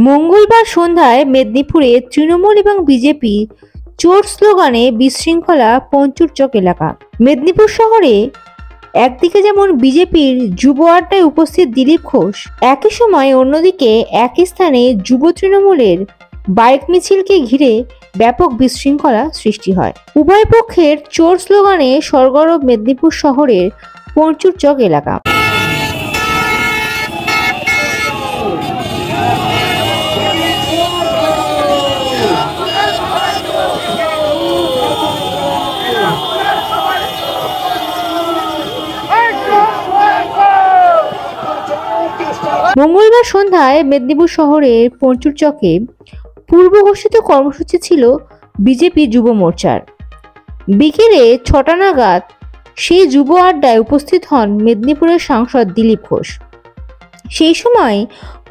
মঙ্গলবার সন্ধ্যায় মেদিনীপুরে তৃণমূল এবং বিজেপি চোর স্লোগানে বিশৃঙ্খলা পঞ্চুরচক এলাকা। মেদিনীপুর শহরে একদিকে যেমন বিজেপির যুব আড্ডায় উপস্থিত দিলীপ ঘোষ, একই সময় অন্যদিকে একই স্থানে যুব তৃণমূলের বাইক মিছিলকে ঘিরে ব্যাপক বিশৃঙ্খলা সৃষ্টি হয়। উভয় পক্ষের চোর স্লোগানে সরগরম মেদিনীপুর শহরের পঞ্চুরচক এলাকা। মঙ্গলবার সন্ধ্যায় মেদিনীপুর শহরের পঞ্চুরচকে পূর্ব ঘোষিত কর্মসূচি ছিল বিজেপি যুব মোর্চার। বিকেলে ৬টা নাগাদ সেই যুব আড্ডায় উপস্থিত হন মেদিনীপুরের সাংসদ দিলীপ ঘোষ। সেই সময়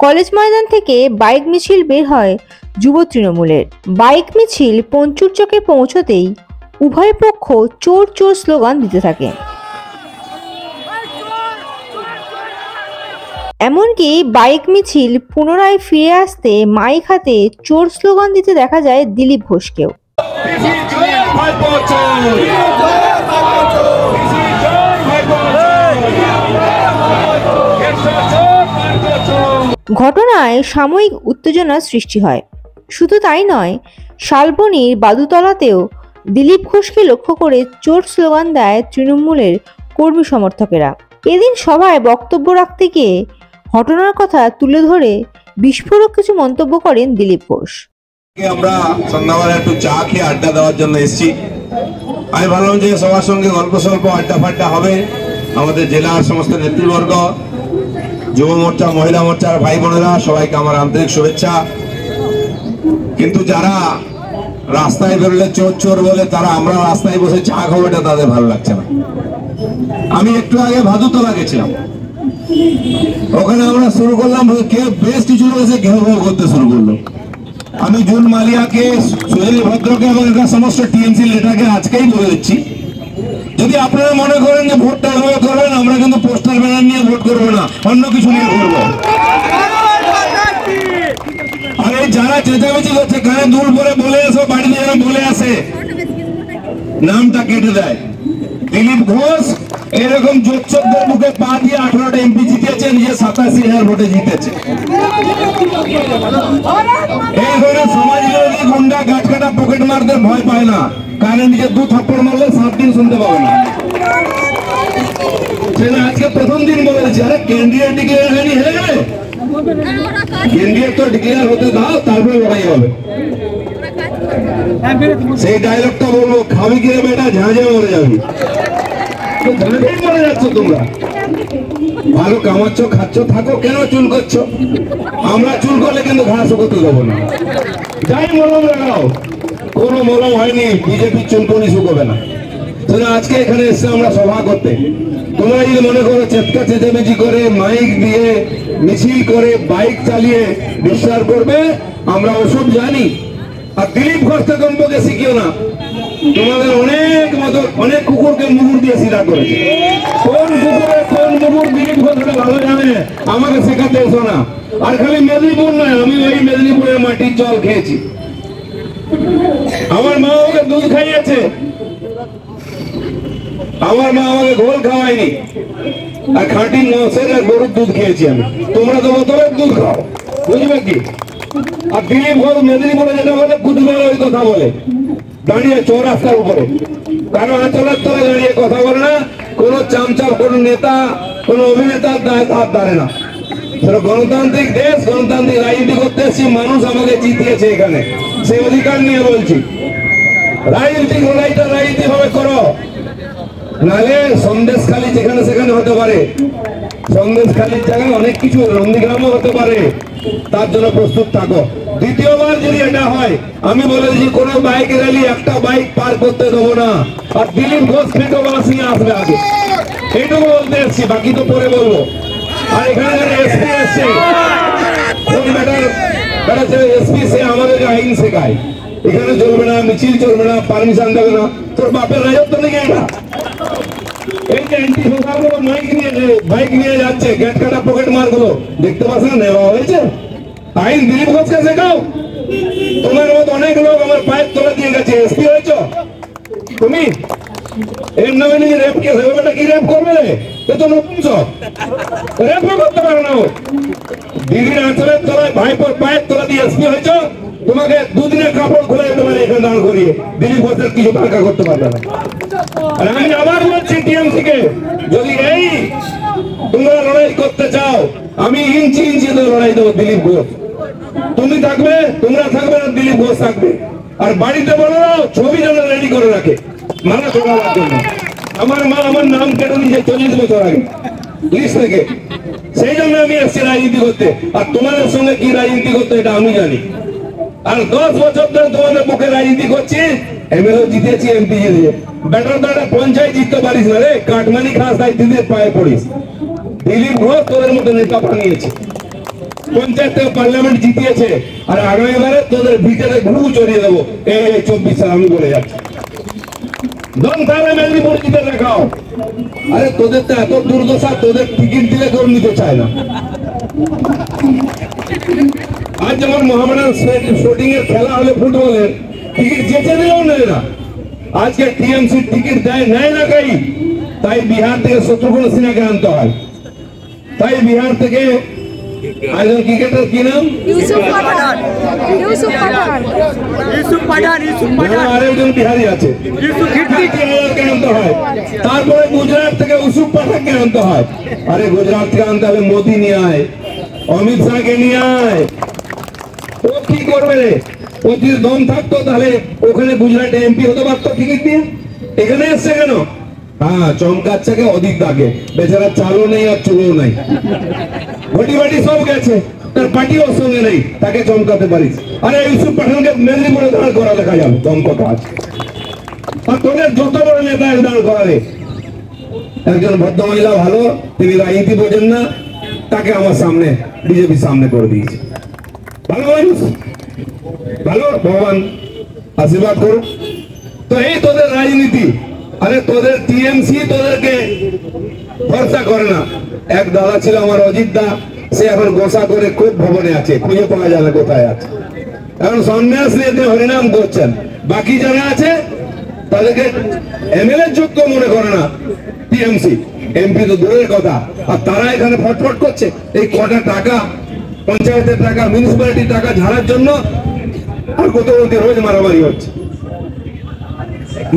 কলেজ ময়দান থেকে বাইক মিছিল বের হয় যুব তৃণমূলের। বাইক মিছিল পঞ্চুরচকে পৌঁছতেই উভয় পক্ষ চোর চোর স্লোগান দিতে থাকে। এমনকি বাইক মিছিল পুনরায় ফিরে আসতে মাইক হাতে চোর স্লোগান দিতে দেখা যায় দিলীপ ঘোষকেও। ঘটনায় সাময়িক উত্তেজনার সৃষ্টি হয়। শুধু তাই নয়, শালবনীর বাদুতলাতেও দিলীপ ঘোষকে লক্ষ্য করে চোর স্লোগান দেয় তৃণমূলের কর্মী সমর্থকেরা। এদিন সভায় বক্তব্য রাখতে গিয়ে ঘটনার কথা তুলে ধরে বিস্ফোরক কিছু মন্তব্য করেন দিলীপ ঘোষ। আমরা সন্ধ্যাবেলা একটু চা খেয়ে আড্ডা দেওয়ার জন্য এসেছি। আমি ভাবলাম যে সবার সঙ্গে গল্প স্বল্প আড্ডা ফাড্ডা হবে। আমাদের জেলার সমস্ত নেতৃবর্গ, যুব মোর্চা, মহিলা মোর্চার ভাই বোনেরা, সবাইকে আমার আন্তরিক শুভেচ্ছা। কিন্তু যারা রাস্তায় বেরোলে চোর চোর বলে, তারা আমরা রাস্তায় বসে চা খাবো, এটা তাদের ভালো লাগছে না। আমি একটু আগে ভাদুতলা গেছিলাম, ওখানে আমরা শুরু করলাম, কেউ বেশ কিছু লোক এসে ঘেউ ঘেউ করতে শুরু করলো। আমি জুন মালিয়াকে, সুনীল ভদ্রকে এবং সমস্ত টিএমসি নেতাকে আজকেই বলে দিচ্ছি, যদি আপনারা মনে করেন যে ভোটটা এভাবে করবেন, আমরা কিন্তু পোস্টার ব্যানার নিয়ে ভোট করবো না, অন্য কিছু নিয়ে করবো। আর এই যারা চেঁচামেচি করছে, কানে দুল পরে বলে আসো, বাড়িতে যেন বলে আসে, নামটা কেটে দেয়। দিলীপ ঘোষ এরকম যোগচকদের মুখে পা দিয়ে 18টা এমপি জিতেছে, নিজে 87,000 ভোটে জিতেছে। এই ধরনের সমাজ বিরোধী গুন্ডা গাছকাটা পকেট মারতে ভয় পায় না, কানে নিজে 2 থাপ্পড় মারলে 7 দিন শুনতে পাবে না। সেটা আজকে প্রথম দিন বলেছে, আরে কেন্দ্রীয় ডিক্লেয়ার হয়নি, হেরে গেলে কেন্দ্রীয় তো ডিক্লেয়ার হতে দাও, তারপরে লড়াই হবে। সেই ডায়লগটা বলবো, খাবি কিরে বেটা, ঝাঁঝে মরে যাবি। মরে যাচ্ছ তোমরা, ভালো কামাচ্ছ, খাচ্ছ, থাকো, কেন চুল করছো? আমরা চুল করলে কিন্তু ঘাস করতে দেবো না। যাই মলম লাগাও, কোনো মলম হয়নি, বিজেপি চুলকনি শুকোবে না। আজকে এখানে এসে আমরা সভা করতে, তোমরা যদি মনে করো চেতকা চেঁচামেচি করে, মাইক দিয়ে, মিছিল করে, বাইক চালিয়ে বিশ্বাস করবে, আমরা ওসব জানি। আর দিলীপ ঘোষকে কমপক্ষে শিখিও না, তোমাদের অনেক কুকুরকে মুগুর দিয়ে সিধা করেছে। কোন কুকুরে কোন মুগুর দিলীপ ঘোষ ভালো জানে, আমাকে শেখাতে এসো না। আর খালি মেদিনীপুর নয়, আমি ওই মেদিনীপুরের মাটির জল খেয়েছি। আমার মা আমাকে দুধ খাইয়েছে, আমার মা আমাকে ঘোল খাওয়ায়নি। আর খাঁটি মোষের আর গরুর দুধ খেয়েছি আমি। তোমরা তো বোতলের দুধ খাও, বুঝবে কি? আর দিলীপ ঘোষ মেদিনীপুরে যেটা বলে, কুচবিহারে ওই কথা বলে, দাঁড়িয়ে চৌরাস্তার উপরে, কারো আঁচলের তলে দাঁড়িয়ে কথা বলে না। কোন চামচা, কোন নেতা, কোন অভিনেতার হাত দাঁড়ে না। সেটা গণতান্ত্রিক দেশ, গণতান্ত্রিক রাজনীতি করতে এসেছি, মানুষ আমাকে জিতিয়েছে এখানে, সেই অধিকার নিয়ে বলছি। রাজনীতি রাজনীতি ভাবে করো, নাহলে সন্দেশখালী যেখানে সেখানে হতে পারে। সন্দেশখালীর জায়গায় অনেক কিছু, নন্দীগ্রামও হতে পারে, তার জন্য প্রস্তুত থাকো। দ্বিতীয়বার যদি এটা হয়, আমি বলে দিচ্ছি, কোন বাইক র্যালি একটা বাইক পার করতে দেবো না। আর দিলীপ ঘোষ খেটোবালা সিং আসবে আগে, এইটুকু বলতে এসছি, বাকি তো পরে বলবো। আর এখানে এসপি এসছে, এসপি সে আমাদেরকে আইন শেখায়, এখানে চলবে না, মিছিল চলবে না, পারমিশন দেবে না। তোর বাপের রাজত্ব নাকি এটা? এই যে এন্টি সোশ্যাল গুলো বাইক নিয়ে যাচ্ছে, গেট কাটা পকেট মার গুলো দেখতে পাচ্ছ না, নেওয়া হয়েছে। আইন দিলীপ ঘোষকে শেখাও। তোমার মতো অনেক লোক আমার পায়ের তলা দিয়ে গেছে, এসপি হয়েছ তুমি। এর নামে নিয়ে রেপ কেস হবে, বেটা কি রেপ করবে রে? এ তো নপুংসক, রেপও করতে পারো না। দিদির আঁচলের তলায় ভাইপোর পায়ের তলা দিয়ে এসপি হয়েছ, তোমাকে দুদিনের কাপড় খুলে দিতে পারে এখানে দাঁড় করিয়ে, দিলীপ ঘোষের কিছু টাকা করতে পারবে না। আর আমি আবার বলছি টিএমসি কে, যদি এই তোমরা লড়াই করতে চাও, আমি ইঞ্চি ইঞ্চি লড়াই দেবো দিলীপ ঘোষ। তুমি থাকবে, তোমরা থাকবে, আর দিলীপ ঘোষ থাকবে। আর বাড়িতে বলে দাও ছবি যেন রেডি করে রাখে মানা করার জন্য। আমার মা আমার নাম কেটে নিয়েছে 40 বছর আগে লিস্ট থেকে, সেই জন্য আমি এসছি রাজনীতি করতে। আর তোমাদের সঙ্গে কি রাজনীতি করতে এটা আমি জানি। আর 10 বছর ধরে তোমাদের পক্ষে রাজনীতি করছি, এমএলএ জিতেছি, এমপি জিতেছি। বেটার তো একটা পঞ্চায়েত জিততে পারিস না রে, কাটমানি খাস, তাই দিদির পায়ে পড়িস। দিলীপ ঘোষ তোদের মতো নেতা বানিয়েছে, পঞ্চায়েত থেকে পার্লামেন্ট জিতিয়েছে। আর আগামীবারে তোদের ভিতরে ঘুঘু চড়িয়ে দেবো এই 24 সাল, আমি বলে যাচ্ছি। দম তাহলে মেদিনীপুর জিতে দেখাও। আরে তোদের তো এত দুর্দশা, তোদের টিকিট দিলে কেউ নিতে চায় না। আজ যেমন মোহামেডান শুটিং এর খেলা হলে ফুটবলের টিকিট যেতে দিলেও নেয় না। আজকে টিএমসি টিকিট দেয় নেয় না কাই, তাই বিহার থেকে শত্রুঘ্ন সিনহাকে আনতে হয়। তাই বিহার থেকে একজন ক্রিকেটার কি নাম, আরেকজন বিহারি আছে, আনতে হয়। তারপরে গুজরাট থেকে ইউসুফ পাঠানকে আনতে হয়। আরে গুজরাট থেকে আনতে হবে মোদি নিয়ে আয়, অমিত শাহকে নিয়ে আয়। ও কি করবে রে? ও যদি দম থাকতো তাহলে ওখানে গুজরাটে এমপি হতে পারতো টিকিট দিয়ে। এখানে এসছে কেন? হ্যাঁ, চমকাচ্ছে কে অধিক দাগে, বেচারা চালও নেই আর চুলও নাই, ঘটি বাটি সব গেছে, তার পার্টি ওর সঙ্গে নেই, তাকে চমকাতে পারিস। আরে ইউসুফ পাঠানকে মেদিনীপুরে দাঁড় করা দেখা যাবে, চমকত আছে। আর তোদের যত বড় নেতা দাঁড় করালে, একজন ভদ্রমহিলা ভালো, তিনি রাজনীতি বোঝেন না, তাকে আমার সামনে বিজেপির সামনে করে দিয়েছে। ভালো মানুষ, ভালো, ভগবান আশীর্বাদ করুক। তো এই তোদের রাজনীতি। আরে তোদের টিএমসি তোদেরকে ভরসা করে না। এক দাদা ছিল আমার অজিত দা, সে এখন গোসা করে খুব ভবনে আছে, খুঁজে পাওয়া যাবে কোথায় আছে। এখন সন্ন্যাস নিয়ে হরিনাম করছেন। বাকি যারা আছে তাদেরকে এমএলএ যোগ্য মনে করে না টিএমসি, এমপি তো দূরের কথা। আর তারা এখানে ফটফট করছে এই কটা টাকা, পঞ্চায়েতের টাকা, মিউনিসিপ্যালিটির টাকা ঝাড়ার জন্য। আর কত রোজ মারামারি হচ্ছে।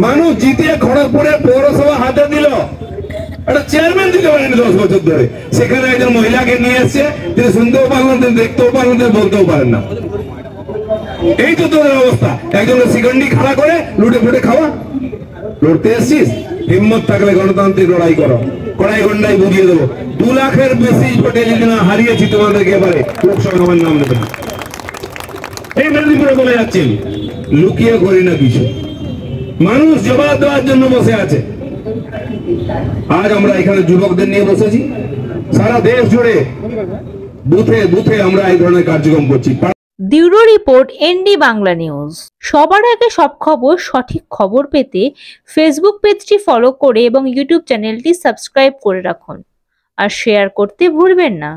মানুষ জিতিয়ে খড়গপুরে পৌরসভা হাতে দিল, একটা চেয়ারম্যান দিতে পারেনি 10 বছর ধরে। সেখানে একজন মহিলাকে নিয়ে এসছে, তিনি শুনতেও পারলেন, তিনি দেখতেও পারলেন, তিনি বলতেও পারেন না। এই তো তোদের অবস্থা। একজনের শিখণ্ডি খাড়া করে লুটে ফুটে খাওয়া। লড়তে এসছিস, হিম্মত থাকলে গণতান্ত্রিক লড়াই করো, কড়াই গন্ডাই বুঝিয়ে দেবো। 2 লাখের বেশি ভোটে যদি না হারিয়েছি তোমাদেরকে, এবারে লোকসভা আমার নাম নেবেন। এই মেদিনীপুরে বলে যাচ্ছি, লুকিয়ে করি না কিছু, মানুষ জবাব দেওয়ার জন্য বসে আছে। আজ আমরা এখানে যুবকদের নিয়ে বসেছি, সারা দেশ জুড়ে বুথে বুথে আমরা এই ধরনের কার্যক্রম করছি। Bureau report ND Bangla news. সবার আগে সব খবর, সঠিক খবর পেতে ফেসবুক পেজটি ফলো করে এবং ইউটিউব চ্যানেলটি সাবস্ক্রাইব করে রাখুন। আর শেয়ার করতে ভুলবেন না।